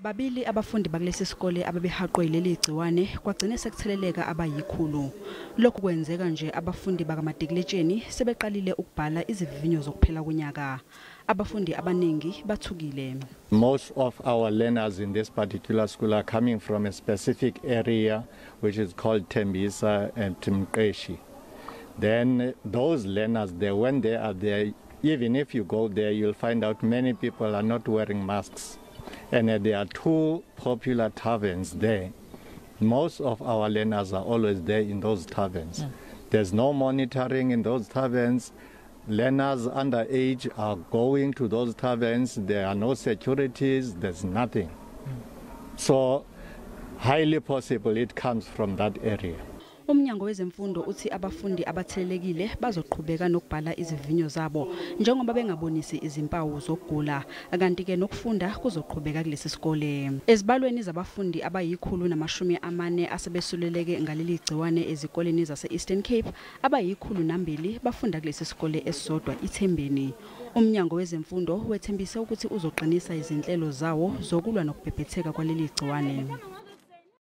Babili abafundi bakulesi sikole ababehaqwe yileli gciwane kwagcina sekutheleleka abayikhulu. Lokhu kwenzeka nje abafundi bakaMatikiletsheni sebeqalile ukubhala izivivinyo zokuphela konyaka. Abafundi abaningi bathukile. Most of our learners in this particular school are coming from a specific area which is called Tembisa and Timqeshi. Then those learners, when they are there, even if you go there, you'll find out many people are not wearing masks. And there are two popular taverns there. Most of our learners are always there in those taverns. There's no monitoring in those taverns. Learners underage are going to those taverns. There are no securities. There's nothing. So highly possible it comes from that area. Umnyango wezemfundo uthi abafundi abathelelekile bazoqhubeka nokubhala izivinyo zabo njengoba bengabonisi izimpawu zokugula kanti ke nokufunda kuzoqhubeka kulesi sikole. Ezibalweni zabafundi abayi140 asebesuleleke ngaleli gciwane ezikoleni zase Eastern Cape, abayi102 bafunda kulesi sikole esisodwa iThembeni. Umnyango wezemfundo wethembisa ukuthi uzoqinisa izinhlelo zawo zokulwa nokubhebhetheka kwaleli gciwane.